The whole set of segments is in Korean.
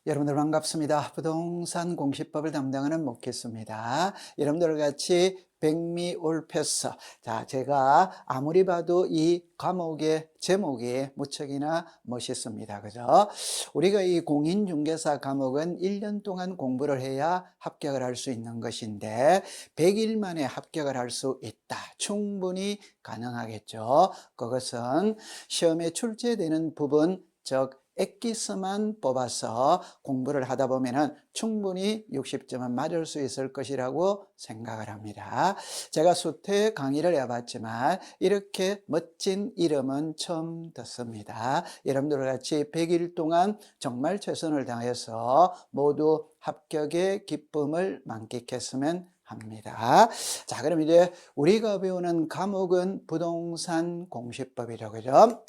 여러분들 반갑습니다. 부동산 공시법을 담당하는 목회수입니다. 여러분들 같이 백미올패서. 자, 제가 아무리 봐도 이 과목의 제목이 무척이나 멋있습니다. 그죠? 우리가 이 공인중개사 과목은 1년 동안 공부를 해야 합격을 할 수 있는 것인데 100일 만에 합격을 할 수 있다. 충분히 가능하겠죠. 그것은 시험에 출제되는 부분, 즉 엑기스만 뽑아서 공부를 하다 보면은 충분히 60점은 맞을 수 있을 것이라고 생각을 합니다. 제가 수태 강의를 해봤지만 이렇게 멋진 이름은 처음 듣습니다. 여러분들 같이 100일 동안 정말 최선을 다해서 모두 합격의 기쁨을 만끽했으면 합니다. 자, 그럼 이제 우리가 배우는 과목은 부동산 공시법이죠. 그죠?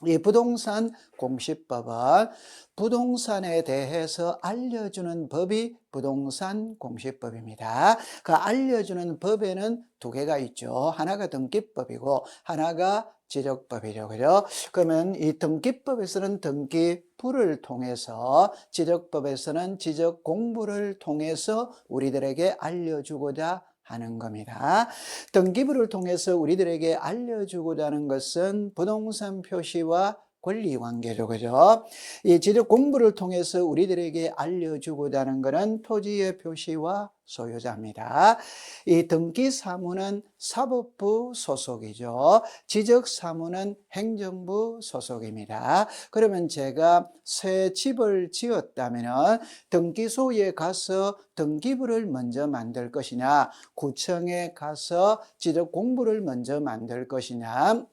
이 부동산 공시법은 부동산에 대해서 알려주는 법이 부동산 공시법입니다. 그 알려주는 법에는 두 개가 있죠. 하나가 등기법이고 하나가 지적법이죠. 그죠? 그러면 이 등기법에서는 등기부를 통해서, 지적법에서는 지적 공부를 통해서 우리들에게 알려주고자 하는 겁니다. 등기부를 통해서 우리들에게 알려주고자 하는 것은 부동산 표시와 권리관계죠. 그죠? 이 지적 공부를 통해서 우리들에게 알려주고자 하는 것은 토지의 표시와 소유자입니다. 이 등기사무는 사법부 소속이죠. 지적사무는 행정부 소속입니다. 그러면 제가 새 집을 지었다면 등기소에 가서 등기부를 먼저 만들 것이냐, 구청에 가서 지적 공부를 먼저 만들 것이냐,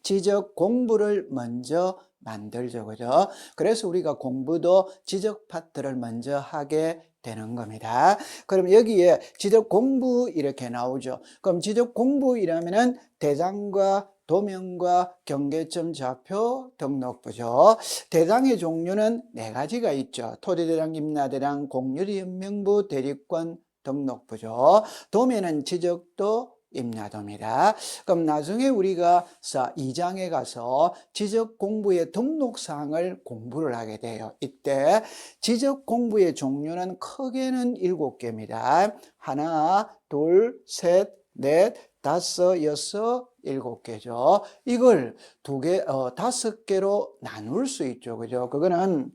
지적 공부를 먼저 만들죠. 그죠? 그래서 우리가 공부도 지적 파트를 먼저 하게 되는 겁니다. 그럼 여기에 지적 공부 이렇게 나오죠. 그럼 지적 공부이라면은 대장과 도면과 경계점 좌표 등록부죠. 대장의 종류는 네 가지가 있죠. 토지대장, 임야대장, 공유리연명부, 대리권 등록부죠. 도면은 지적도 임야도입니다. 그럼 나중에 우리가 2장에 가서 지적 공부의 등록사항을 공부를 하게 돼요. 이때 지적 공부의 종류는 크게는 7개입니다. 하나, 둘, 셋, 넷, 다섯, 여섯, 7개죠. 이걸 5개로 나눌 수 있죠. 그죠? 그거는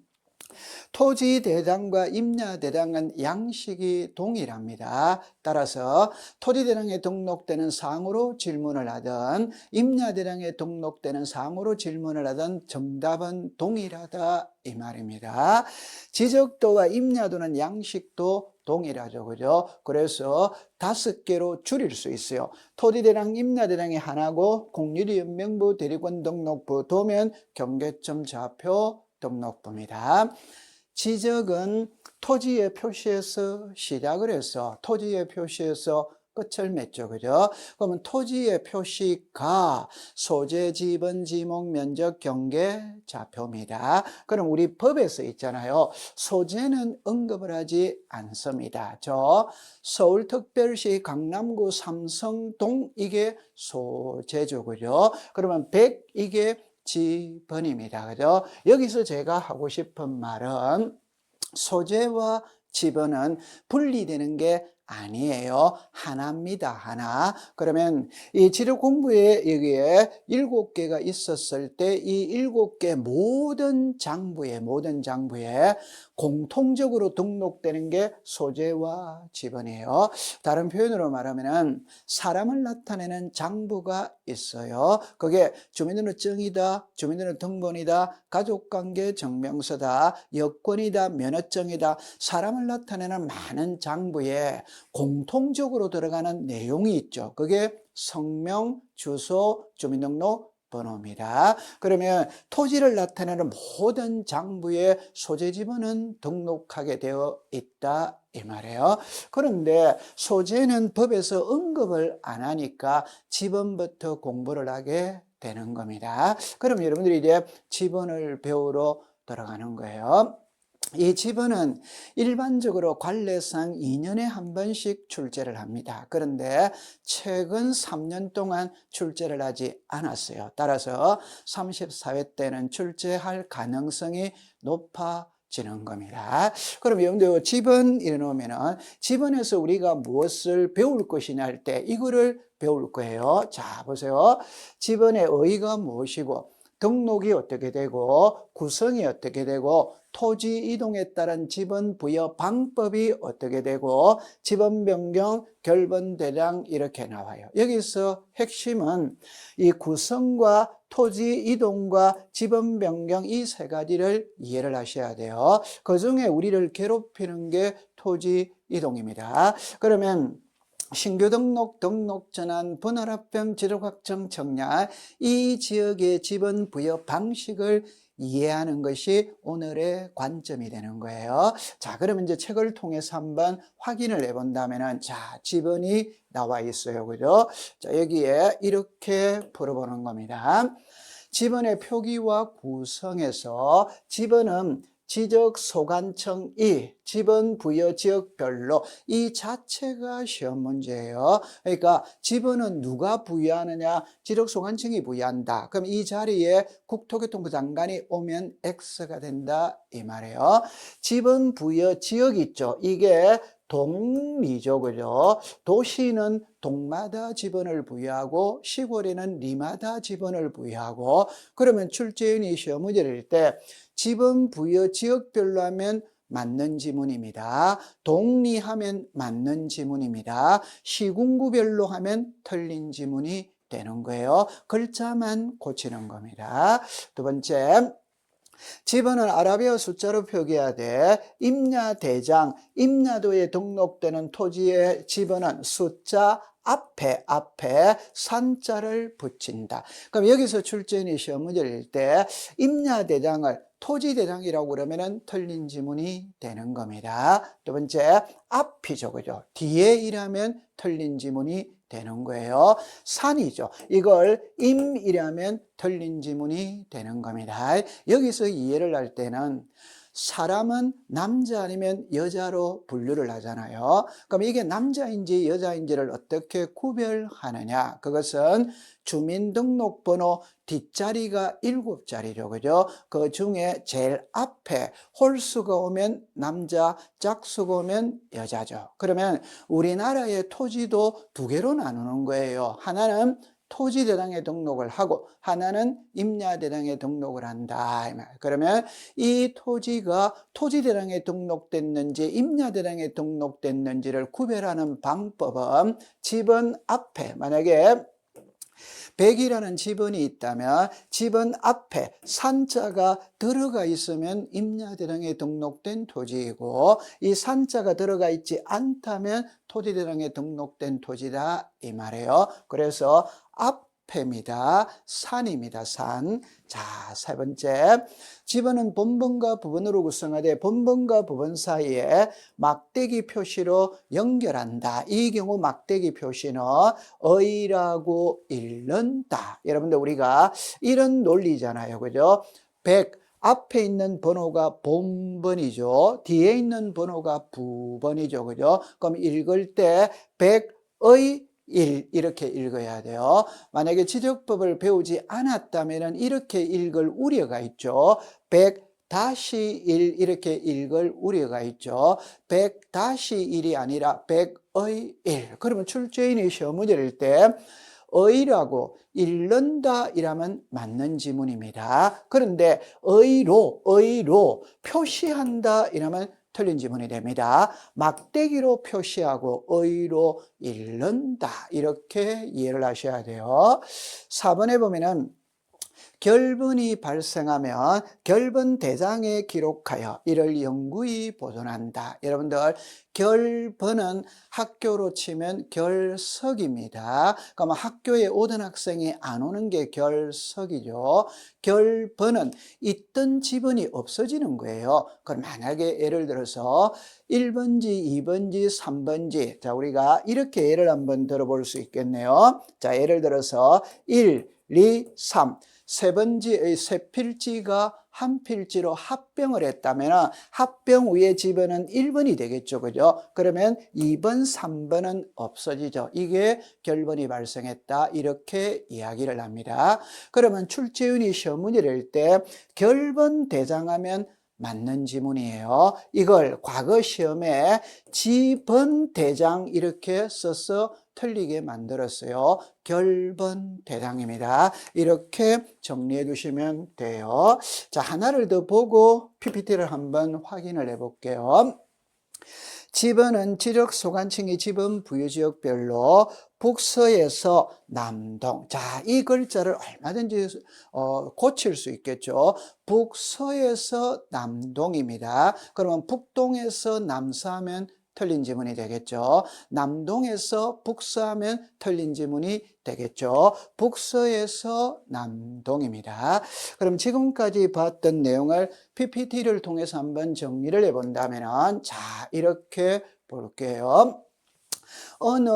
토지대장과 임야대장은 양식이 동일합니다. 따라서 토지대장에 등록되는 사항으로 질문을 하든 임야대장에 등록되는 사항으로 질문을 하든 정답은 동일하다 이 말입니다. 지적도와 임야도는 양식도 동일하죠. 그죠? 그래서 5개로 줄일 수 있어요. 토지대장, 임야대장이 하나고 공유리연명부, 대리권 등록부, 도면, 경계점 좌표 등록부입니다. 지적은 토지의 표시에서 시작을 해서 토지의 표시에서 끝을 맺죠. 그죠? 그러면 토지의 표시가 소재, 지번, 지목, 면적, 경계, 좌표입니다. 그럼 우리 법에서 있잖아요. 소재는 언급을 하지 않습니다. 저 서울특별시 강남구 삼성동 이게 소재죠. 그죠? 그러면 100 이게 지번입니다. 그죠? 여기서 제가 하고 싶은 말은 소재와 지번은 분리되는 게 아니에요. 하나입니다. 하나. 그러면 이 지력 공부에 여기에 7개가 있었을 때 이 7개 모든 장부에 공통적으로 등록되는 게 소재와 지번이에요. 다른 표현으로 말하면은 사람을 나타내는 장부가 있어요. 그게 주민등록증이다, 주민등록등본이다, 가족관계 증명서다, 여권이다, 면허증이다. 사람을 나타내는 많은 장부에 공통적으로 들어가는 내용이 있죠. 그게 성명, 주소, 주민등록 번호입니다. 그러면 토지를 나타내는 모든 장부에 소재 지번은 등록하게 되어 있다 이 말이에요. 그런데 소재는 법에서 언급을 안 하니까 지번부터 공부를 하게 되는 겁니다. 그럼 여러분들이 이제 지번을 배우러 들어가는 거예요. 이 지번은 일반적으로 관례상 2년에 한 번씩 출제를 합니다. 그런데 최근 3년 동안 출제를 하지 않았어요. 따라서 34회 때는 출제할 가능성이 높아집니다. 지는 겁니다. 그럼 여러분들 집은 이래놓으면은 집안에서 우리가 무엇을 배울 것이냐 할 때 이거를 배울 거예요. 자, 보세요. 집안의 의의가 무엇이고 등록이 어떻게 되고 구성이 어떻게 되고 토지 이동에 따른 지번 부여 방법이 어떻게 되고 지번 변경, 결번 대량 이렇게 나와요. 여기서 핵심은 이 구성과 토지 이동과 지번 변경 이 세 가지를 이해를 하셔야 돼요. 그중에 우리를 괴롭히는 게 토지 이동입니다. 그러면 신규 등록, 등록 전환, 분할합병, 지역확정, 청약 이 지역의 지번 부여 방식을 이해하는 것이 오늘의 관점이 되는 거예요. 자, 그러면 이제 책을 통해서 한번 확인을 해본다면은 자, 지번이 나와 있어요. 그죠? 자, 여기에 이렇게 풀어보는 겁니다. 지번의 표기와 구성에서 지번은 지적 소관청이 지번 부여 지역별로 이 자체가 시험 문제예요. 그러니까 지번은 누가 부여하느냐? 지적 소관청이 부여한다. 그럼 이 자리에 국토교통부 장관이 오면 X가 된다 이 말이에요. 지번 부여 지역 있죠. 이게 동리죠. 그죠? 도시는 동마다 지번을 부여하고 시골에는 리마다 지번을 부여하고 그러면 출제인이 시험 문제를 낼 때 지번 부여 지역별로 하면 맞는 지문입니다. 동리하면 맞는 지문입니다. 시군구별로 하면 틀린 지문이 되는 거예요. 글자만 고치는 겁니다. 두 번째, 지번은 아라비아 숫자로 표기해야 돼. 임야대장, 임야도에 등록되는 토지의 지번은 숫자 앞에 산자를 붙인다. 그럼 여기서 출제인이 시험 문제를 낼 때 임야대장을 토지대장이라고 그러면은 틀린 지문이 되는 겁니다. 두 번째, 앞이죠. 그죠? 뒤에 일하면 틀린 지문이 되는 거예요. 산이죠. 이걸 임이라면 틀린 지문이 되는 겁니다. 여기서 이해를 할 때는 사람은 남자 아니면 여자로 분류를 하잖아요. 그럼 이게 남자인지 여자인지를 어떻게 구별하느냐? 그것은 주민등록번호 뒷자리가 7자리죠. 그죠? 그 중에 제일 앞에 홀수가 오면 남자, 짝수가 오면 여자죠. 그러면 우리나라의 토지도 두 개로 나누는 거예요. 하나는 토지대장에 등록을 하고 하나는 임야대장에 등록을 한다. 그러면 이 토지가 토지대장에 등록됐는지 임야대장에 등록됐는지를 구별하는 방법은 지번 앞에 만약에 100이라는 지번이 있다면 지번 앞에 산자가 들어가 있으면 임야대장에 등록된 토지이고 이 산자가 들어가 있지 않다면 토지대장에 등록된 토지다 이 말이에요. 그래서 앞입니다. 산입니다. 산. 자, 세 번째, 지번은 본번과 부번으로 구성하되 본번과 부번 사이에 막대기 표시로 연결한다. 이 경우 막대기 표시는 의라고 읽는다. 여러분들 우리가 이런 논리잖아요. 그죠? 100 앞에 있는 번호가 본번이죠. 뒤에 있는 번호가 부번이죠. 그죠? 그럼 읽을 때 100의 1 이렇게 읽어야 돼요. 만약에 지적법을 배우지 않았다면 이렇게 읽을 우려가 있죠. 100-1 이렇게 읽을 우려가 있죠. 100-1이 아니라 100의 1. 그러면 출제인이 시험 문제를 낼 때 의라고 읽는다 이라면 맞는 지문입니다. 그런데 의로 표시한다 이라면 틀린 지문이 됩니다. 막대기로 표시하고 의로 읽는다 이렇게 이해를 하셔야 돼요. 4번에 보면은 결번이 발생하면 결번 대장에 기록하여 이를 영구히 보존한다. 여러분들 결번은 학교로 치면 결석입니다. 그러면 학교에 오던 학생이 안 오는 게 결석이죠. 결번은 있던 지번이 없어지는 거예요. 그럼 만약에 예를 들어서 1번지, 2번지, 3번지 자 우리가 이렇게 예를 한번 들어볼 수 있겠네요. 자 예를 들어서 1, 2, 3 세 번지의 세 필지가 한 필지로 합병을 했다면 합병 위에 지번은 1번이 되겠죠. 그죠? 그러면 2번, 3번은 없어지죠. 이게 결번이 발생했다. 이렇게 이야기를 합니다. 그러면 출제인이 시험 문제를 낼 때 결번 대장하면 맞는 지문이에요. 이걸 과거 시험에 지번대장 이렇게 써서 틀리게 만들었어요. 결번대장입니다. 이렇게 정리해 두시면 돼요. 자, 하나를 더 보고 PPT를 한번 확인을 해 볼게요. 지번은 지적 소관층이 지번 부유지역별로 북서에서 남동. 자, 이 글자를 얼마든지 고칠 수 있겠죠. 북서에서 남동입니다. 그러면 북동에서 남서하면 틀린 지문이 되겠죠. 남동에서 북서하면 틀린 지문이 되겠죠. 북서에서 남동입니다. 그럼 지금까지 봤던 내용을 PPT를 통해서 한번 정리를 해본다면, 자, 이렇게 볼게요. 어느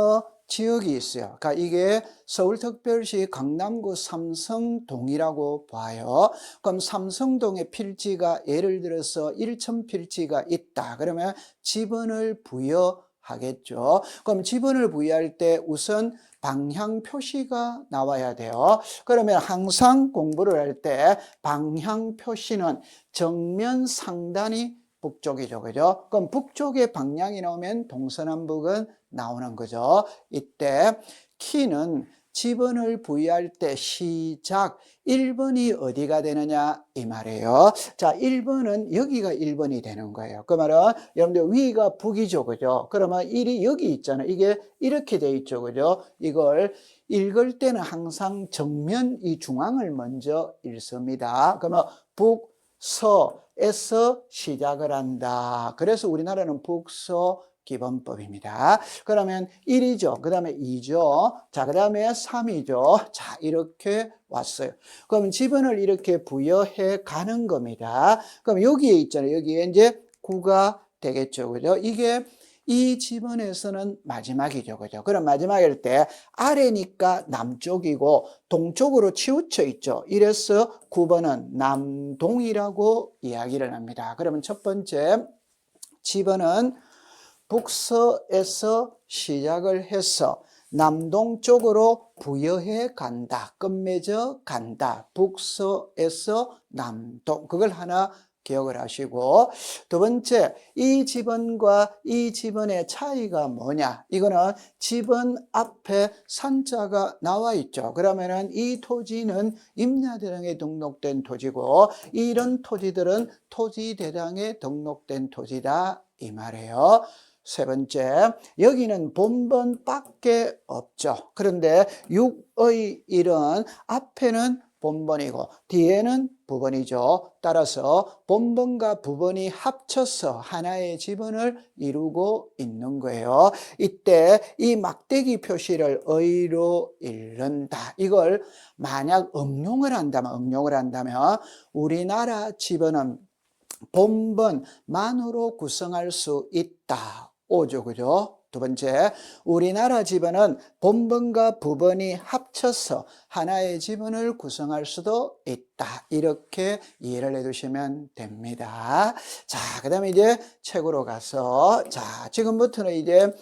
지역이 있어요. 그러니까 이게 서울특별시 강남구 삼성동이라고 봐요. 그럼 삼성동의 필지가 예를 들어서 1,000필지가 있다. 그러면 지번을 부여하겠죠. 그럼 지번을 부여할 때 우선 방향 표시가 나와야 돼요. 그러면 항상 공부를 할 때 방향 표시는 정면 상단이 북쪽이죠. 그죠? 그럼 북쪽의 방향이 나오면 동서남북은 나오는 거죠. 이때 키는 지번을 부여할 때 시작 1번이 어디가 되느냐 이 말이에요. 자, 1번은 여기가 1번이 되는 거예요. 그 말은 여러분들 위가 북이죠. 그죠? 그러면 1이 여기 있잖아요. 이게 이렇게 돼 있죠. 그죠? 이걸 읽을 때는 항상 정면 이 중앙을 먼저 읽습니다. 그러면 북, 서에서 시작을 한다. 그래서 우리나라는 북서 기본법입니다. 그러면 1이죠. 그 다음에 2죠. 자, 그 다음에 3이죠. 자, 이렇게 왔어요. 그럼 지번을 이렇게 부여해 가는 겁니다. 그럼 여기에 있잖아요. 여기에 이제 9가 되겠죠. 그죠? 이게 이 지번에서는 마지막이죠. 그죠? 그럼 마지막일 때 아래니까 남쪽이고 동쪽으로 치우쳐 있죠. 이래서 9번은 남동이라고 이야기를 합니다. 그러면 첫 번째 지번은 북서에서 시작을 해서 남동쪽으로 부여해 간다. 끝맺어 간다. 북서에서 남동. 그걸 하나 기억을 하시고, 두 번째, 이 지번과 이 지번의 차이가 뭐냐? 이거는 지번 앞에 산자가 나와 있죠. 그러면은 이 토지는 임야대장에 등록된 토지고, 이런 토지들은 토지대장에 등록된 토지다. 이 말이에요. 세 번째, 여기는 본번밖에 없죠. 그런데 6의 1은 앞에는 본번이고 뒤에는 부번이죠. 따라서 본번과 부번이 합쳐서 하나의 지번을 이루고 있는 거예요. 이때 이 막대기 표시를 의로 읽는다. 이걸 만약 응용을 한다면 우리나라 지번은 본번만으로 구성할 수 있다. 5죠. 그죠? 두 번째, 우리나라 지번은 본번과 부번이 합쳐서 하나의 지번을 구성할 수도 있다. 이렇게 이해를 해두시면 됩니다. 자, 그 다음에 이제 책으로 가서, 자, 지금부터는 이제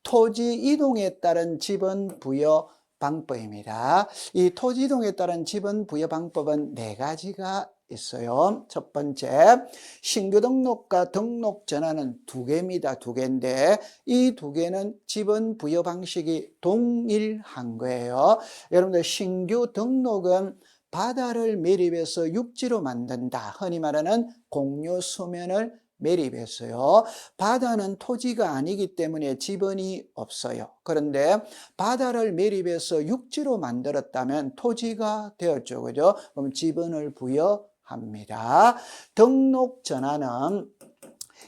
토지 이동에 따른 지번 부여 방법입니다. 이 토지 이동에 따른 지번 부여 방법은 네 가지가 있어요. 첫 번째, 신규 등록과 등록 전환은 두 개입니다. 두 개인데 이 두 개는 지번 부여 방식이 동일한 거예요. 여러분들 신규 등록은 바다를 매립해서 육지로 만든다. 흔히 말하는 공유 수면을 매립했어요. 바다는 토지가 아니기 때문에 지번이 없어요. 그런데 바다를 매립해서 육지로 만들었다면 토지가 되었죠. 그죠? 그럼 지번을 부여합니다. 등록 전환은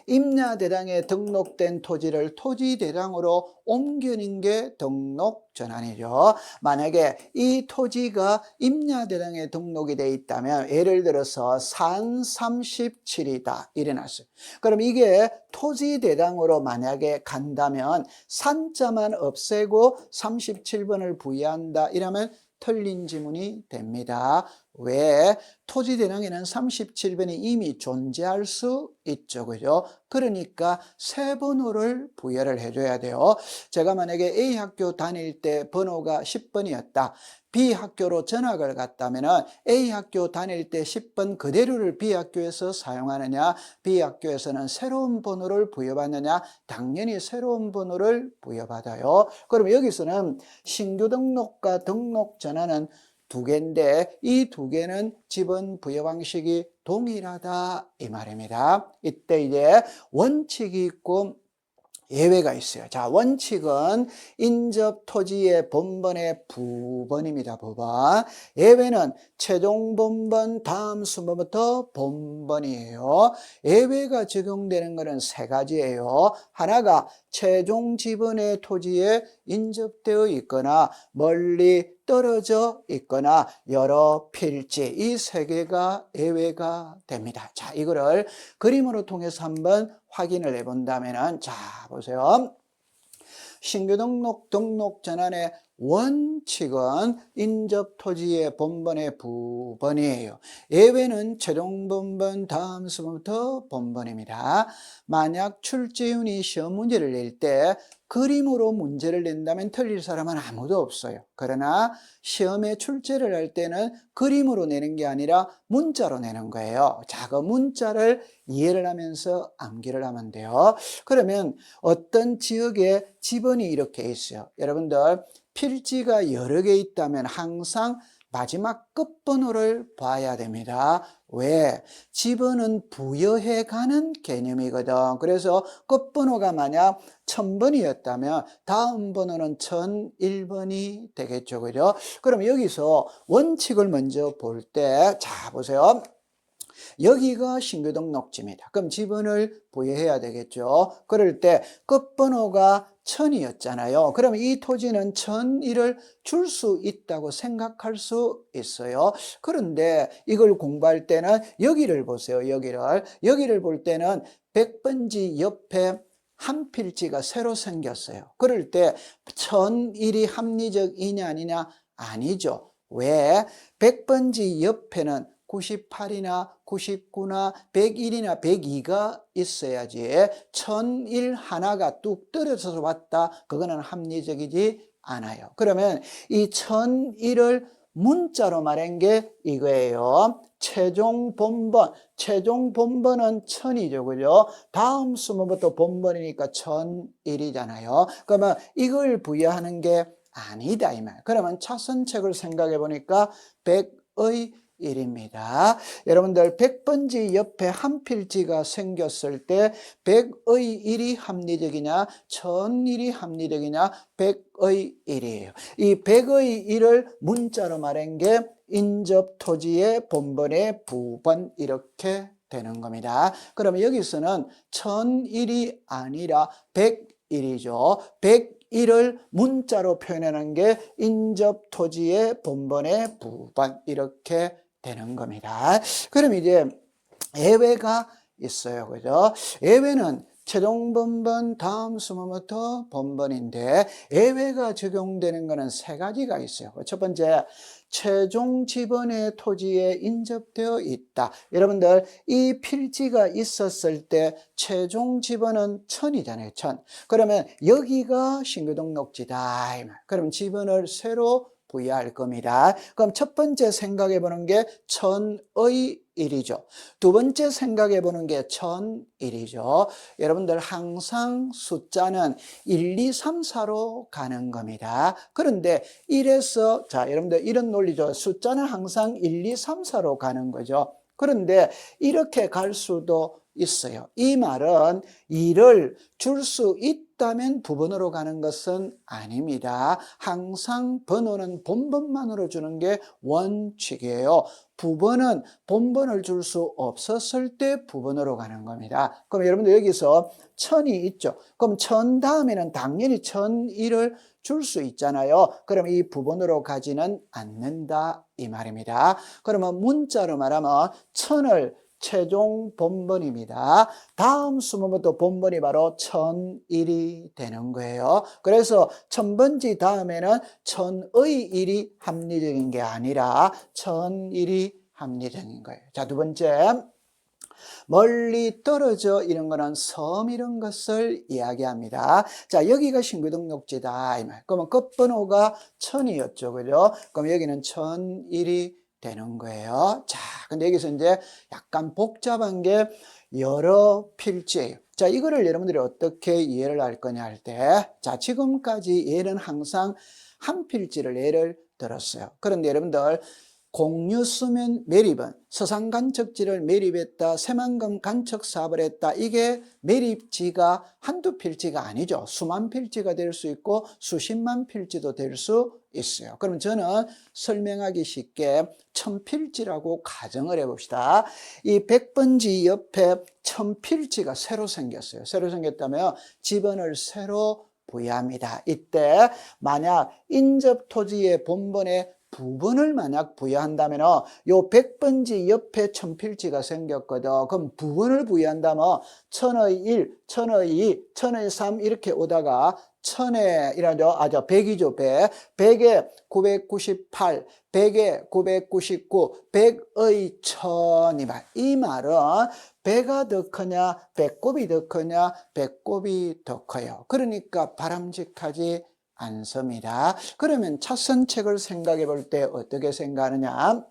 임야대장에 등록된 토지를 토지대장으로 옮기는 게 등록 전환이죠. 만약에 이 토지가 임야대장에 등록이 돼 있다면 예를 들어서 산 37이다 이래놨어요. 그럼 이게 토지대장으로 만약에 간다면 산자만 없애고 37번을 부여한다 이러면 틀린 지문이 됩니다. 왜? 토지 대명에는 37번이 이미 존재할 수 있죠. 그죠? 그러니까 세 번호를 부여를 해줘야 돼요. 제가 만약에 A 학교 다닐 때 번호가 10번이었다. B 학교로 전학을 갔다면 A 학교 다닐 때 10번 그대로를 B 학교에서 사용하느냐, B 학교에서는 새로운 번호를 부여받느냐, 당연히 새로운 번호를 부여받아요. 그럼 여기서는 신규 등록과 등록 전환은 두 개인데 이 두 개는 지번 부여 방식이 동일하다 이 말입니다. 이때 이제 원칙이 있고 예외가 있어요. 자, 원칙은 인접 토지의 본번의 부번입니다. 부번. 예외는 최종 본번 다음 순번부터 본번이에요. 예외가 적용되는 것은 세 가지예요. 하나가 최종 지번의 토지에 인접되어 있거나 멀리 떨어져 있거나 여러 필지, 이 세 개가 예외가 됩니다. 자, 이거를 그림으로 통해서 한번 확인을 해 본다면은, 자, 보세요. 신규 등록 전환의 원칙은 인접 토지의 본번의 부번이에요. 예외는 최종 본번 다음 순부터 본번입니다. 만약 출제윤이 시험 문제를 낼 때 그림으로 문제를 낸다면 틀릴 사람은 아무도 없어요. 그러나 시험에 출제를 할 때는 그림으로 내는 게 아니라 문자로 내는 거예요. 자, 그 문자를 이해를 하면서 암기를 하면 돼요. 그러면 어떤 지역에 지번이 이렇게 있어요. 여러분들 필지가 여러 개 있다면 항상 마지막 끝번호를 봐야 됩니다. 왜? 지번은 부여해가는 개념이거든. 그래서 끝번호가 만약 1000번이었다면 다음 번호는 1001번이 되겠죠. 그죠? 그럼 여기서 원칙을 먼저 볼 때, 자, 보세요. 여기가 신규 등록지입니다. 그럼 지번을 부여해야 되겠죠. 그럴 때 끝번호가 1000이었잖아요. 그러면 이 토지는 1001을 줄 수 있다고 생각할 수 있어요. 그런데 이걸 공부할 때는 여기를 보세요. 여기를 볼 때는 100번지 옆에 한 필지가 새로 생겼어요. 그럴 때 1001이 합리적이냐 아니냐? 아니죠. 왜? 100번지 옆에는 98이나 99나 101이나 102가 있어야지 1001 하나가 뚝 떨어져서 왔다. 그거는 합리적이지 않아요. 그러면 이 1001을 문자로 말한 게 이거예요. 최종 본번. 최종 본번은 1000이죠. 그죠? 다음 수문부터 본번이니까 1001이잖아요. 그러면 이걸 부여하는 게 아니다 이 말. 그러면 차선책을 생각해 보니까 100의 1입니다. 여러분들 100번지 옆에 한 필지가 생겼을 때 100의 1이 합리적이냐 1001이 합리적이냐 100의 1이에요. 이 100의 1을 문자로 말한 게 인접 토지의 본번의 부번 이렇게 되는 겁니다. 그러면 여기서는 1001이 아니라 101이죠. 101을 문자로 표현하는 게 인접 토지의 본번의 부번 이렇게 되는 겁니다. 그럼 이제 예외가 있어요. 그죠? 예외는 최종 본번 다음 수문부터 본번인데 예외가 적용되는 것은 세 가지가 있어요. 첫 번째, 최종 지번의 토지에 인접되어 있다. 여러분들 이 필지가 있었을 때 최종 지번은 1000이잖아요. 1000. 그러면 여기가 신규 등록지다. 그럼 지번을 새로 부여할 겁니다. 그럼 첫 번째 생각해 보는 게 1000의 1이죠. 두 번째 생각해 보는 게 1001이죠. 여러분들 항상 숫자는 1, 2, 3, 4로 가는 겁니다. 그런데 1에서, 자, 여러분들 이런 논리죠. 숫자는 항상 1, 2, 3, 4로 가는 거죠. 그런데 이렇게 갈 수도 있어요. 이 말은 2를 줄 수 있다면 부번으로 가는 것은 아닙니다. 항상 번호는 본번만으로 주는 게 원칙이에요. 부번은 본번을 줄 수 없었을 때 부번으로 가는 겁니다. 그럼 여러분들 여기서 1000이 있죠. 그럼 1000 다음에는 당연히 1001을 줄 수 있잖아요. 그럼 이 부번으로 가지는 않는다 이 말입니다. 그러면 문자로 말하면 1000을 최종 본번입니다. 다음 수문부터 본번이 바로 1001이 되는 거예요. 그래서 1000번지 다음에는 1000의 1이 합리적인 게 아니라 1001이 합리적인 거예요. 자, 두 번째. 멀리 떨어져 이런 거는 섬 이런 것을 이야기합니다. 자, 여기가 신규등록지다 이 말. 그러면 끝번호가 1000이었죠. 그죠? 그럼 여기는 1001이 되는 거예요. 자, 근데 여기서 이제 약간 복잡한 게 여러 필지예요. 자, 이거를 여러분들이 어떻게 이해를 할 거냐 할 때, 자, 지금까지 얘는 항상 한 필지를 예를 들었어요. 그런데 여러분들 공유 수면 매립은 서상 간척지를 매립했다, 새만금 간척 사업을 했다. 이게 매립지가 한두 필지가 아니죠. 수만 필지가 될 수 있고 수십만 필지도 될 수 있어요. 그럼 저는 설명하기 쉽게 1000필지라고 가정을 해봅시다. 이 100번지 옆에 1000필지가 새로 생겼어요. 새로 생겼다면 지번을 새로 부여합니다. 이때 만약 인접 토지의 본번에 부분을 만약 부여한다면 요 100번지 옆에 1000필지가 생겼거든. 그럼 부분을 부여한다면 1000의 1, 1000의 2, 1000의 3 이렇게 오다가 1000에 이라죠. 100이죠. 100. 100에 998, 100에 999, 100의 1000 이 말은 배가 더 크냐, 배꼽이 더 크냐, 배꼽이 더 커요. 그러니까 바람직하지 않습니다. 그러면 차선책을 생각해 볼 때 어떻게 생각하느냐?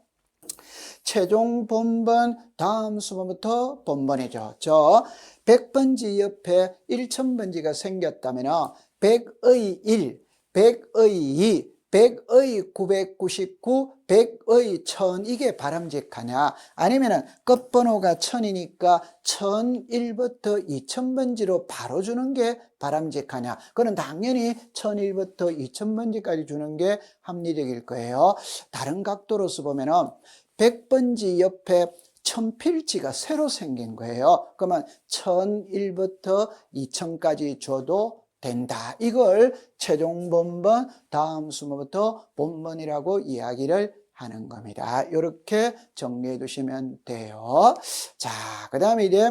최종 본번 다음 수번부터 본번이죠. 저 100번지 옆에 1000번지가 생겼다면 100의 1, 100의 2, 100의 999, 100의 1000 이게 바람직하냐? 아니면은 끝번호가 1000이니까 1001부터 2000번지로 바로 주는 게 바람직하냐? 그건 당연히 1001부터 2000번지까지 주는 게 합리적일 거예요. 다른 각도로서 보면은 100번지 옆에 1000필지가 새로 생긴 거예요. 그러면 1001부터 2000까지 줘도 된다. 이걸 최종 본번 다음 수문부터 본번이라고 이야기를 하는 겁니다. 이렇게 정리해 두시면 돼요. 자, 그 다음에 이제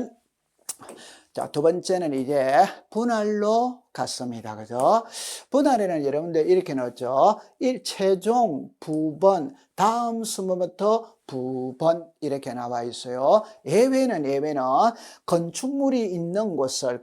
자, 두 번째는 이제 분할로 갔습니다. 그죠? 분할에는 여러분들 이렇게 넣었죠. 최종 부번 다음 수문부터 부번 이렇게 나와 있어요. 예외는 건축물이 있는 곳을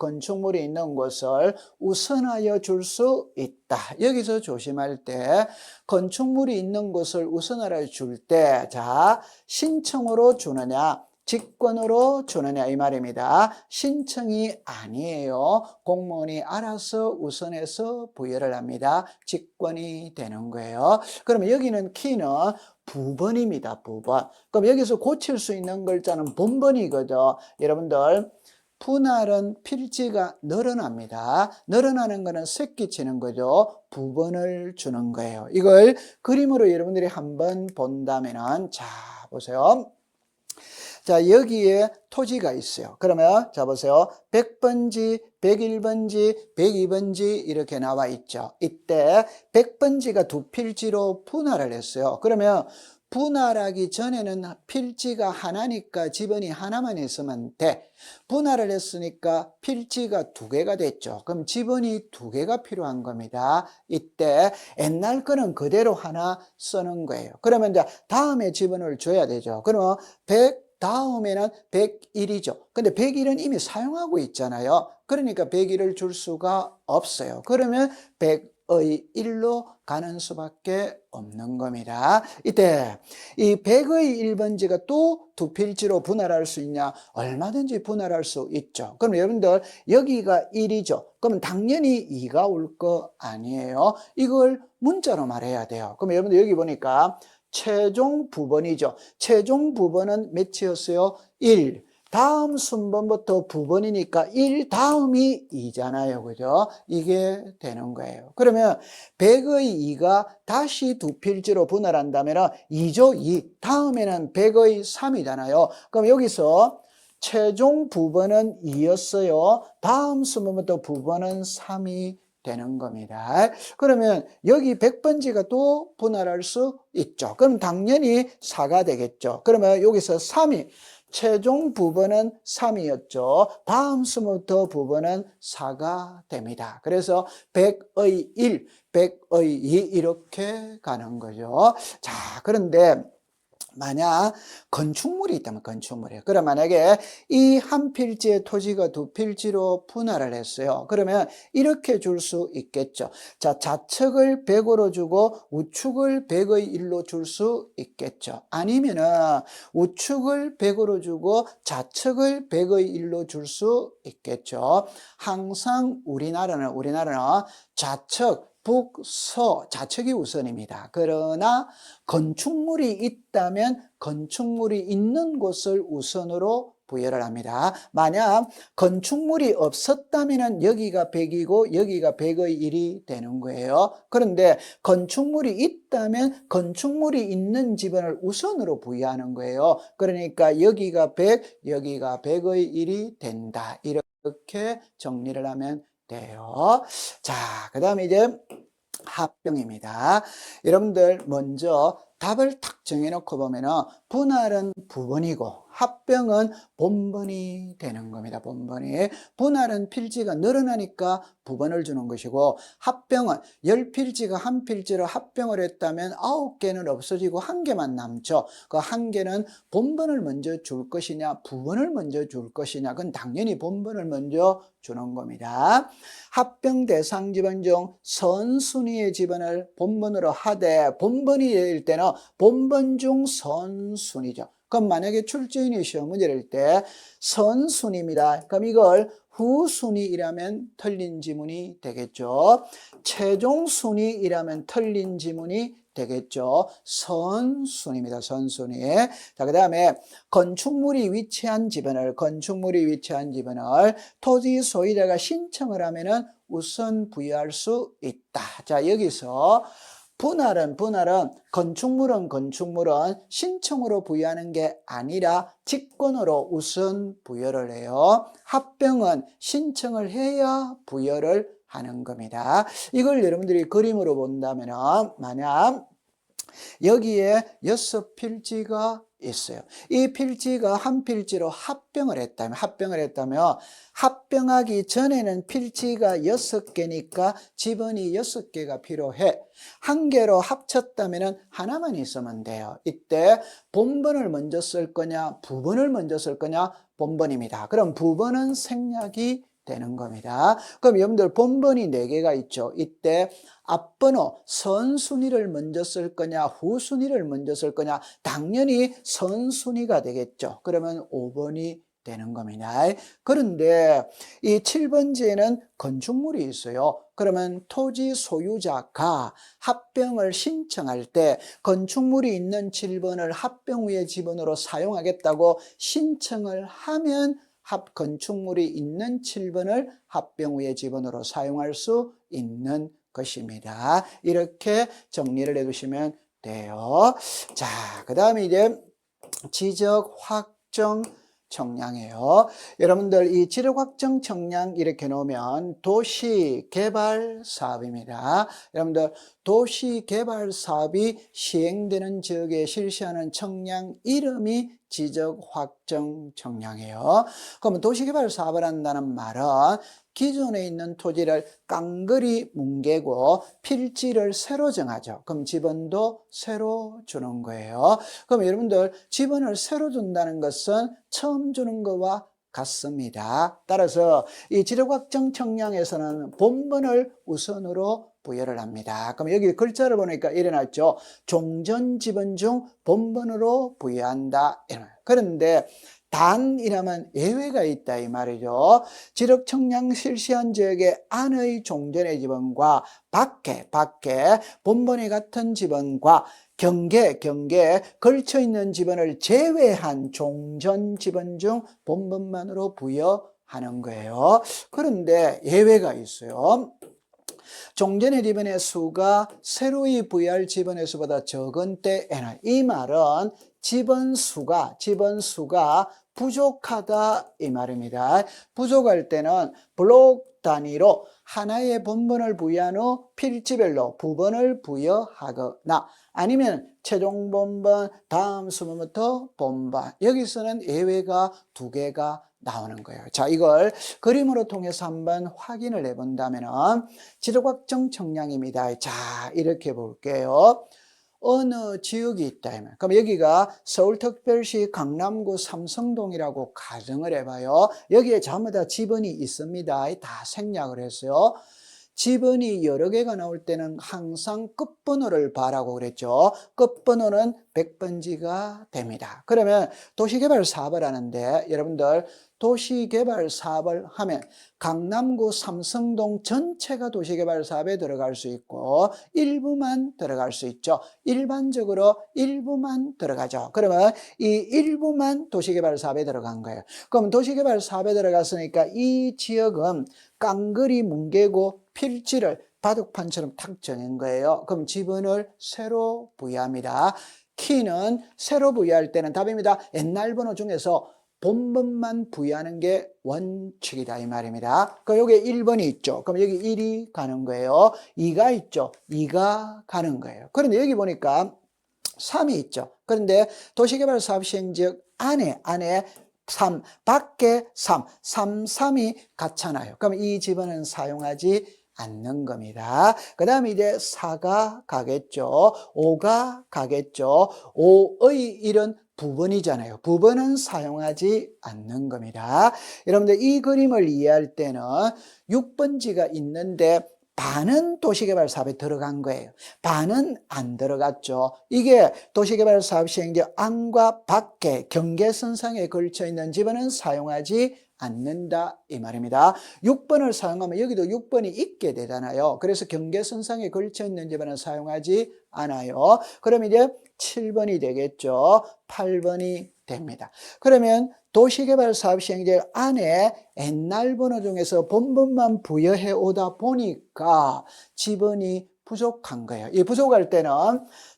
우선하여 줄 수 있다. 여기서 조심할 때 건축물이 있는 곳을 우선하여 줄 때 자, 신청으로 주느냐 직권으로 주느냐 이 말입니다. 신청이 아니에요. 공무원이 알아서 우선해서 부여를 합니다. 직권이 되는 거예요. 그러면 여기는 키는 부번입니다. 부번. 그럼 여기서 고칠 수 있는 글자는 본번이거든. 여러분들 분할은 필지가 늘어납니다. 늘어나는 거는 새끼치는 거죠. 부번을 주는 거예요. 이걸 그림으로 여러분들이 한번 본다면은 자 보세요. 자, 여기에 토지가 있어요. 그러면 자 보세요. 100번지, 101번지, 102번지 이렇게 나와 있죠. 이때 100번지가 두 필지로 분할을 했어요. 그러면 분할하기 전에는 필지가 하나니까 지번이 하나만 있으면 돼. 분할을 했으니까 필지가 두 개가 됐죠. 그럼 지번이 두 개가 필요한 겁니다. 이때 옛날 거는 그대로 하나 쓰는 거예요. 그러면 이제 다음에 지번을 줘야 되죠. 그러면 100 다음에는 101이죠. 근데 101은 이미 사용하고 있잖아요. 그러니까 101을 줄 수가 없어요. 그러면 100의 1로 가는 수밖에 없는 겁니다. 이때 이 100의 1번지가 또 두 필지로 분할할 수 있냐? 얼마든지 분할할 수 있죠. 그럼 여러분들 여기가 1이죠. 그러면 당연히 2가 올 거 아니에요. 이걸 문자로 말해야 돼요. 그럼 여러분들 여기 보니까 최종 부번이죠. 최종 부번은 몇이었어요? 1. 다음 순번부터 부번이니까 1 다음이 2잖아요. 그죠? 이게 되는 거예요. 그러면 100의 2가 다시 두 필지로 분할한다면 2죠. 2. 다음에는 100의 3이잖아요. 그럼 여기서 최종 부번은 2였어요. 다음 순번부터 부번은 3이 되는 겁니다. 그러면 여기 100번지가 또 분할할 수 있죠. 그럼 당연히 4가 되겠죠. 그러면 여기서 3이 최종 부분은 3이었죠. 다음 수부터 부분은 4가 됩니다. 그래서 100의 1, 100의 2 이렇게 가는 거죠. 자, 그런데 만약 건축물이 있다면 건축물이에요. 그럼 만약에 이 한 필지의 토지가 두 필지로 분할을 했어요. 그러면 이렇게 줄 수 있겠죠. 자, 좌측을 100으로 주고 우측을 100의 1로 줄 수 있겠죠. 아니면은 우측을 100으로 주고 좌측을 100의 1로 줄 수 있겠죠. 항상 우리나라는 좌측 북서 좌측이 우선입니다. 그러나 건축물이 있다면 건축물이 있는 곳을 우선으로 부여를 합니다. 만약 건축물이 없었다면 여기가 100이고 여기가 100의 1이 되는 거예요. 그런데 건축물이 있다면 건축물이 있는 지번을 우선으로 부여하는 거예요. 그러니까 여기가 100, 여기가 100의 1이 된다. 이렇게 정리를 하면 돼요. 자, 그 다음에 이제 합병입니다. 여러분들 먼저 답을 탁 정해놓고 보면은 분할은 부분이고 합병은 본번이 되는 겁니다. 본번이. 분할은 필지가 늘어나니까 부분을 주는 것이고 합병은 10필지가 한 필지로 합병을 했다면 9개는 없어지고 1개만 남죠. 그 1개는 본번을 먼저 줄 것이냐 부분을 먼저 줄 것이냐, 그건 당연히 본번을 먼저 주는 겁니다. 합병 대상 지번 중 선순위의 지번을 본번으로 하되 본번이 될 때는 본번 중 선순위죠. 그럼 만약에 출제인이 시험 문제를 낼 때 선순위입니다. 그럼 이걸 후순위이라면 틀린 지문이 되겠죠. 최종순위이라면 틀린 지문이 되겠죠. 선순위입니다. 선순위. 자, 그 다음에 건축물이 위치한 지번을 토지 소유자가 신청을 하면은 우선 부여할 수 있다. 자, 여기서 분할은 건축물은 신청으로 부여하는 게 아니라 직권으로 우선 부여를 해요. 합병은 신청을 해야 부여를 하는 겁니다. 이걸 여러분들이 그림으로 본다면 만약 여기에 6필지가 있어요. 이 필지가 한 필지로 합병을 했다면 합병하기 전에는 필지가 6개니까 지번이 6개가 필요해. 1개로 합쳤다면 하나만 있으면 돼요. 이때 본번을 먼저 쓸 거냐 부번을 먼저 쓸 거냐, 본번입니다. 그럼 부번은 생략이 되는 겁니다. 그럼 여러분들 본번이 4개가 있죠. 이때 앞번호 선순위를 먼저 쓸 거냐 후순위를 먼저 쓸 거냐, 당연히 선순위가 되겠죠. 그러면 5번이 되는 겁니다. 그런데 이 7번지에는 건축물이 있어요. 그러면 토지 소유자가 합병을 신청할 때 건축물이 있는 7번을 합병 후의 지번으로 사용하겠다고 신청을 하면 건축물이 있는 7번을 합병 후의 지번으로 사용할 수 있는 것입니다. 이렇게 정리를 해두시면 돼요. 자, 그 다음에 이제 지적 확정 청량이에요. 여러분들 이 지적 확정 청량 이렇게 놓으면 도시개발 사업입니다. 여러분들 도시개발 사업이 시행되는 지역에 실시하는 청량 이름이 지적 확정 청량이에요. 그러면 도시개발 사업을 한다는 말은 기존에 있는 토지를 깡그리 뭉개고 필지를 새로 정하죠. 그럼 지번도 새로 주는 거예요. 그럼 여러분들 지번을 새로 준다는 것은 처음 주는 것과 같습니다. 따라서 이 지적확정 청량에서는 본번을 우선으로 부여를 합니다. 그럼 여기 글자를 보니까 일어났죠. 종전지번 중 본번으로 부여한다. 그런데 단이라면 예외가 있다 이 말이죠. 지적청량 실시한 지역의 안의 종전의 지번과 밖에 본번이 같은 지번과 경계에 걸쳐 있는 지번을 제외한 종전 지번 중 본번만으로 부여하는 거예요. 그런데 예외가 있어요. 종전의 지번의 수가 새로이 부여할 지번의 수보다 적은 때에는, 이 말은 지번 수가 부족하다 이 말입니다. 부족할 때는 블록 단위로 하나의 본번을 부여한 후 필지별로 부번을 부여하거나 아니면 최종 본번 다음 수문부터 본번, 여기서는 예외가 2개가 나오는 거예요. 자, 이걸 그림으로 통해서 한번 확인을 해본다면은 지적확정 청량입니다. 자, 이렇게 볼게요. 어느 지역이 있다. 그럼 여기가 서울특별시 강남구 삼성동이라고 가정을 해봐요. 여기에 전부 다 지번이 있습니다. 다 생략을 했어요. 지번이 여러 개가 나올 때는 항상 끝번호를 봐라고 그랬죠. 끝번호는 100번지가 됩니다. 그러면 도시개발 사업을 하는데 여러분들 도시개발 사업을 하면 강남구 삼성동 전체가 도시개발 사업에 들어갈 수 있고 일부만 들어갈 수 있죠. 일반적으로 일부만 들어가죠. 그러면 이 일부만 도시개발 사업에 들어간 거예요. 그럼 도시개발 사업에 들어갔으니까 이 지역은 깡그리 뭉개고 필지를 바둑판처럼 탁 정한 거예요. 그럼 지번을 새로 부여합니다. 키는 새로 부여할 때는 답입니다. 옛날 번호 중에서 본번만 부여하는 게 원칙이다 이 말입니다. 그럼 여기 1번이 있죠. 그럼 여기 1이 가는 거예요. 2가 있죠. 2가 가는 거예요. 그런데 여기 보니까 3이 있죠. 그런데 도시개발사업시행지역 안에 3, 밖에 3, 3이 같잖아요. 그럼 이 지번은 사용하지 않는 겁니다. 그 다음에 이제 4가 가겠죠. 5가 가겠죠. 5의 1은 부번이잖아요. 부번은 사용하지 않는 겁니다. 여러분들 이 그림을 이해할 때는 6번지가 있는데 반은 도시개발 사업에 들어간 거예요. 반은 안 들어갔죠. 이게 도시개발 사업 시행지역 안과 밖에 경계선상에 걸쳐 있는 지번은 사용하지 않는다 이 말입니다. 6번을 사용하면 여기도 6번이 있게 되잖아요. 그래서 경계선상에 걸쳐 있는 지번은 사용하지 않아요. 그럼 이제 7번이 되겠죠. 8번이 됩니다. 그러면 도시개발 사업 시행지역 안에 옛날 번호 중에서 본번만 부여해 오다 보니까 지번이 부족한 거예요. 이 부족할 때는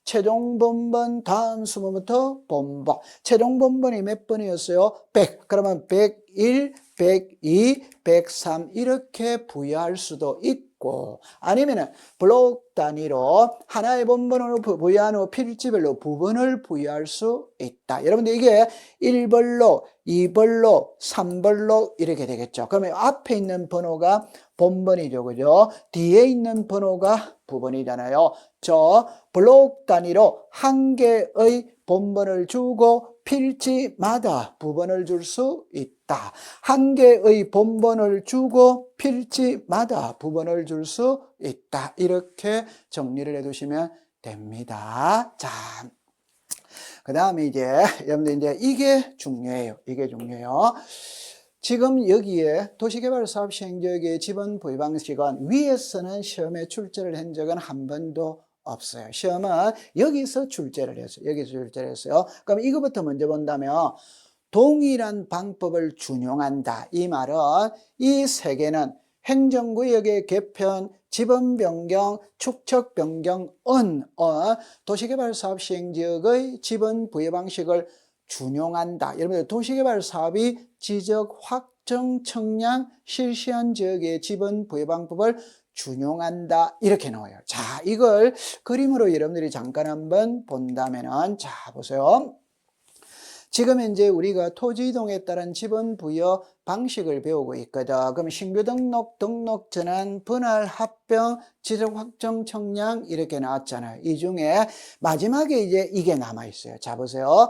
최종 본번 다음 수문부터 본번. 최종 본번이 몇 번이었어요? 100. 그러면 101, 102, 103 이렇게 부여할 수도 있고 아니면은 블록 단위로 하나의 본번을 부여한 후 필지별로 부분을 부여할 수 있다. 여러분들 이게 1번로, 2번로, 3번로 이렇게 되겠죠. 그러면 앞에 있는 번호가 본번이죠. 그죠? 뒤에 있는 번호가 부번이잖아요. 저 블록 단위로 한 개의 본번을 주고 필지마다 부번을 줄 수 있다. 한 개의 본번을 주고 필지마다 부번을 줄 수 있다. 이렇게 정리를 해 두시면 됩니다. 자, 그 다음에 이제 여러분들 이제 이게 중요해요. 이게 중요해요. 지금 여기에 도시개발사업 시행지역의 지번 부여 방식은 위에서는 시험에 출제를 한 적은 한 번도 없어요. 시험은 여기서 출제를 했어요. 여기서 출제를 했어요. 그럼 이거부터 먼저 본다면 동일한 방법을 준용한다. 이 말은 이 세 개는 행정구역의 개편, 지번 변경, 축척 변경은 도시개발사업 시행지역의 지번 부여 방식을 준용한다. 여러분들 도시개발 사업이 지적 확정 청량 실시한 지역의 지번 부여 방법을 준용한다. 이렇게 나와요. 자, 이걸 그림으로 여러분들이 잠깐 한번 본다면은 자, 보세요. 지금 현재 우리가 토지 이동에 따른 지번 부여 방식을 배우고 있거든. 그럼 신규 등록, 등록 전환, 분할, 합병, 지적 확정 청량 이렇게 나왔잖아요. 이 중에 마지막에 이제 이게 남아 있어요. 자, 보세요.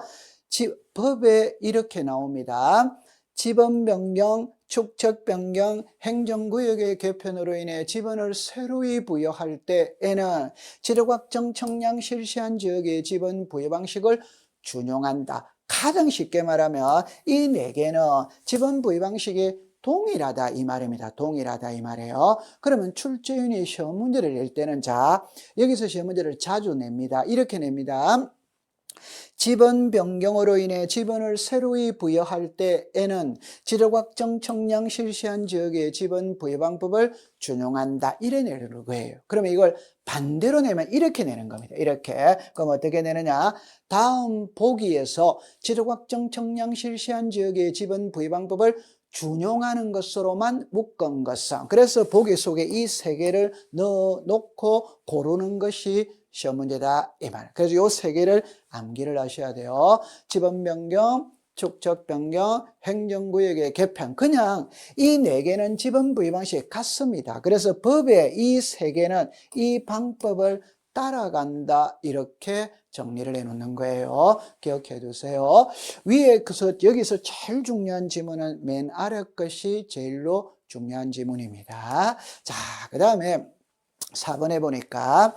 법에 이렇게 나옵니다. 지번 변경, 축척 변경, 행정구역의 개편으로 인해 지번을 새로이 부여할 때에는 지적 확정 청량 실시한 지역의 지번 부여 방식을 준용한다. 가장 쉽게 말하면 이 네 개는 지번 부여 방식이 동일하다 이 말입니다. 동일하다 이 말이에요. 그러면 출제위원회 시험 문제를 낼 때는 자, 여기서 시험 문제를 자주 냅니다. 이렇게 냅니다. 지번 변경으로 인해 지번을 새로이 부여할 때에는 지적확정 청량 실시한 지역의 지번 부여 방법을 준용한다. 이래 내는 거예요. 그러면 이걸 반대로 내면 이렇게 내는 겁니다. 이렇게. 그럼 어떻게 내느냐? 다음 보기에서 지적확정 청량 실시한 지역의 지번 부여 방법을 준용하는 것으로만 묶은 것은, 그래서 보기 속에 이 세 개를 넣어 놓고 고르는 것이 시험 문제다 이 말. 그래서 요 세 개를 암기를 하셔야 돼요. 지번 변경, 축척 변경, 행정구역의 개편. 그냥 이 네 개는 지번 부여 방식이 같습니다. 그래서 법의 이 세 개는 이 방법을 따라간다, 이렇게 정리를 해 놓는 거예요. 기억해 두세요. 위에 여기서 제일 중요한 지문은 맨 아래 것이 제일로 중요한 지문입니다. 자, 그 다음에 4번에 보니까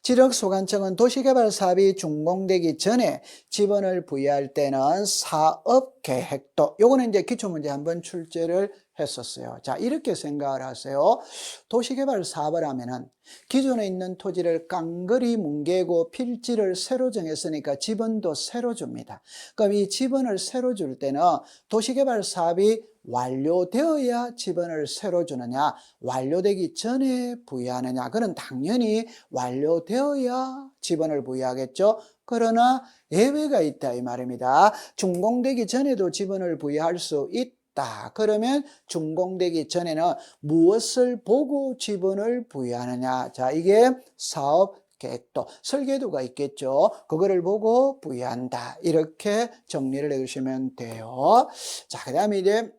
지적소관청은 도시개발사업이 준공되기 전에 지번을 부여할 때는 사업계획도, 요거는 이제 기초문제 한번 출제를 했었어요. 자, 이렇게 생각을 하세요. 도시개발 사업을 하면은 기존에 있는 토지를 깡그리 뭉개고 필지를 새로 정했으니까 지번도 새로 줍니다. 그럼 이 지번을 새로 줄 때는 도시개발 사업이 완료되어야 지번을 새로 주느냐, 완료되기 전에 부여하느냐? 그는 당연히 완료되어야 지번을 부여하겠죠. 그러나 예외가 있다 이 말입니다. 준공되기 전에도 지번을 부여할 수 있다. 그러면 준공되기 전에는 무엇을 보고 지번을 부여하느냐? 자, 이게 사업 계획도, 설계도가 있겠죠. 그거를 보고 부여한다. 이렇게 정리를 해주시면 돼요. 자, 그 다음에 이제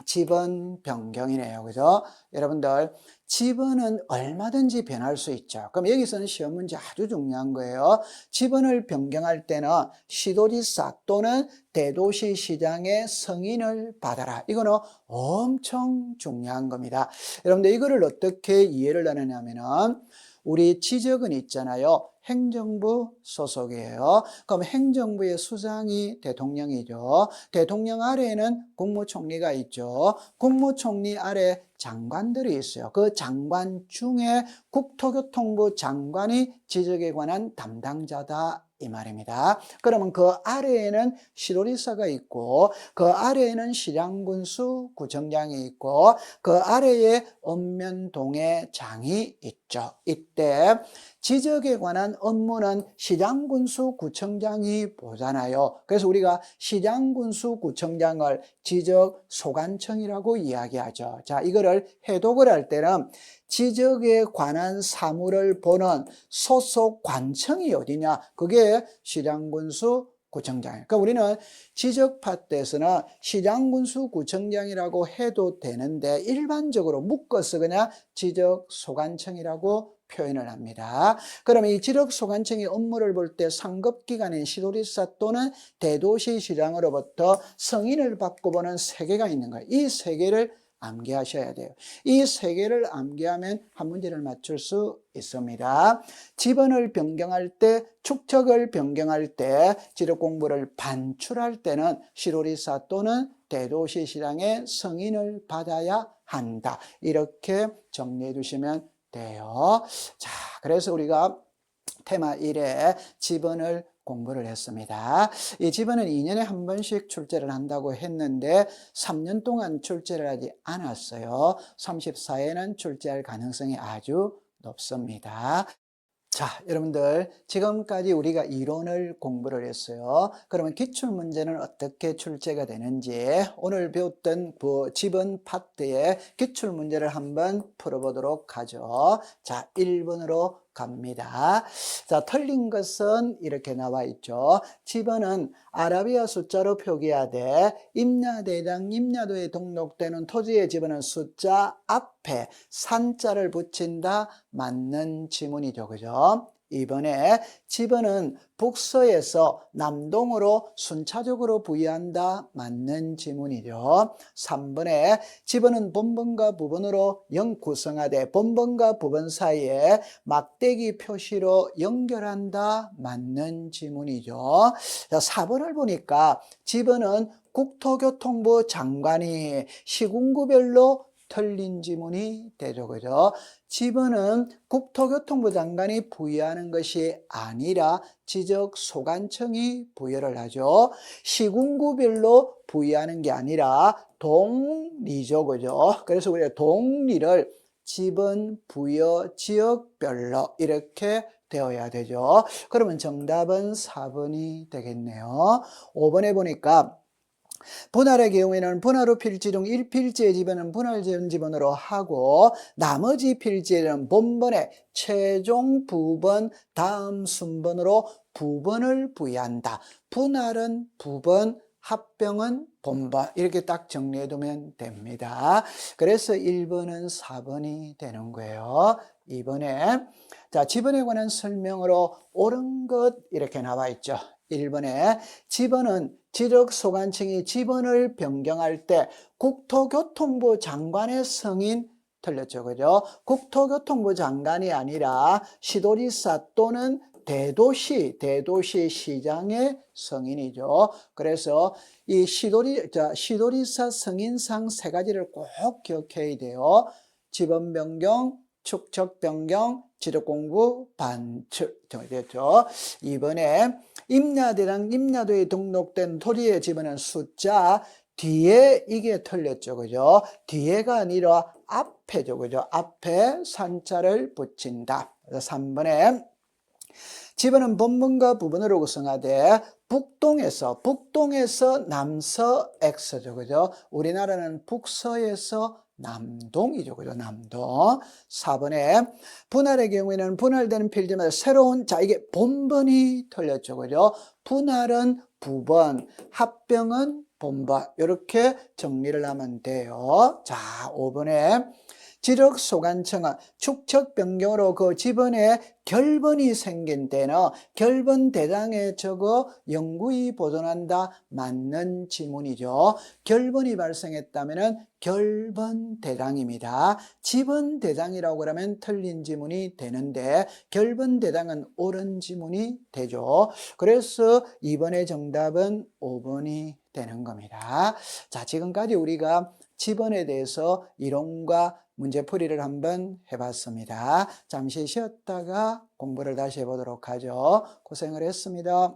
지번 변경이네요. 그죠? 여러분들, 지번은 얼마든지 변할 수 있죠. 그럼 여기서는 시험 문제 아주 중요한 거예요. 지번을 변경할 때는 시도지사 또는 대도시 시장의 승인을 받아라. 이거는 엄청 중요한 겁니다. 여러분들, 이거를 어떻게 이해를 하느냐면은, 우리 지적은 있잖아요. 행정부 소속이에요. 그럼 행정부의 수장이 대통령이죠. 대통령 아래에는 국무총리가 있죠. 국무총리 아래 장관들이 있어요. 그 장관 중에 국토교통부 장관이 지적에 관한 담당자다 이 말입니다. 그러면 그 아래에는 시도지사가 있고, 그 아래에는 시장군수 구청장이 있고, 그 아래에 읍면동의 장이 있죠. 이때 지적에 관한 업무는 시장군수 구청장이 보잖아요. 그래서 우리가 시장군수 구청장을 지적소관청이라고 이야기하죠. 자, 이거를 해독을 할 때는 지적에 관한 사무를 보는 소속 관청이 어디냐? 그게 시장군수 구청장이에요. 그러니까 우리는 지적 파트에서는 시장군수 구청장이라고 해도 되는데 일반적으로 묶어서 그냥 지적소관청이라고 표현을 합니다. 그러면 이 지적소관청이 업무를 볼 때 상급기관인 시도지사 또는 대도시시장으로부터 승인을 받고 보는 세 개가 있는 거예요. 이 세 개를 암기하셔야 돼요. 이 세 개를 암기하면 한 문제를 맞출 수 있습니다. 지번을 변경할 때, 축척을 변경할 때, 지적공부를 반출할 때는 시도지사 또는 대도시시장의 승인을 받아야 한다. 이렇게 정리해 두시면 돼요. 자, 그래서 우리가 테마 1에 지번을 공부를 했습니다. 이 지번은 2년에 한 번씩 출제를 한다고 했는데 3년 동안 출제를 하지 않았어요. 34회는 출제할 가능성이 아주 높습니다. 자, 여러분들, 지금까지 우리가 이론을 공부를 했어요. 그러면 기출문제는 어떻게 출제가 되는지 오늘 배웠던 지번 파트의 기출문제를 한번 풀어보도록 하죠. 자, 1번으로 갑니다. 자, 틀린 것은 이렇게 나와 있죠. 지번은 아라비아 숫자로 표기하되 임야대장 임야도에 등록되는 토지의 지번은 숫자 앞에 산자를 붙인다. 맞는 지문이죠. 그죠? 2번에 지번은 북서에서 남동으로 순차적으로 부여한다. 맞는 지문이죠. 3번에 지번은 본번과 부번으로 구성하되 본번과 부번 사이에 막대기 표시로 연결한다. 맞는 지문이죠. 자, 4번을 보니까 지번은 국토교통부 장관이 시군구별로 틀린 지문이 되죠. 그죠? 지번은 국토교통부 장관이 부여하는 것이 아니라 지적소관청이 부여를 하죠. 시군구별로 부여하는 게 아니라 동리죠. 그죠? 그래서 우리가 동리를 지번, 부여, 지역별로 이렇게 되어야 되죠. 그러면 정답은 4번이 되겠네요. 5번에 보니까 분할의 경우에는 분할 후 필지 중 1필지의 지번은 분할 전 지번으로 하고 나머지 필지에는 본번의 최종 부번 다음 순번으로 부번을 부여한다. 분할은 부번, 합병은 본번 이렇게 딱 정리해 두면 됩니다. 그래서 1번은 4번이 되는 거예요. 2번에 자, 지번에 관한 설명으로 옳은 것 이렇게 나와 있죠. 1번에 지번은 지적소관청이 지번을 변경할 때 국토교통부 장관의 승인 틀렸죠. 그죠? 국토교통부 장관이 아니라 시도지사 또는 대도시 시장의 승인이죠. 그래서 이 시도지사 승인상 세 가지를 꼭 기억해야 돼요. 지번 변경, 축척 변경, 지적공부 반출 되죠. 이번에 임야대랑 임야도에 등록된 토지의 지번은 숫자 뒤에 이게 틀렸죠. 그죠? 뒤에가 아니라 앞에죠. 그죠? 앞에 산자를 붙인다. 3번에 지번은 본문과 부분으로 구성하되 북동에서 남서 X죠. 그죠? 우리나라는 북서에서 남동이죠. 그죠? 남동. 4번에 분할의 경우에는 분할되는 필지마다 새로운 자 이게 본번이 틀렸죠. 그죠? 분할은 부번, 합병은 본번. 이렇게 정리를 하면 돼요. 자, 5번에 지적소관청은 축척 변경으로 그 지번에 결번이 생긴 때는 결번대장에 적어 영구히 보존한다. 맞는 지문이죠. 결번이 발생했다면 결번대장입니다. 지번대장이라고 그러면 틀린 지문이 되는데 결번대장은 옳은 지문이 되죠. 그래서 이번의 정답은 5번이 되는 겁니다. 자, 지금까지 우리가 지번에 대해서 이론과 문제풀이를 한번 해봤습니다. 잠시 쉬었다가 공부를 다시 해보도록 하죠. 고생을 했습니다.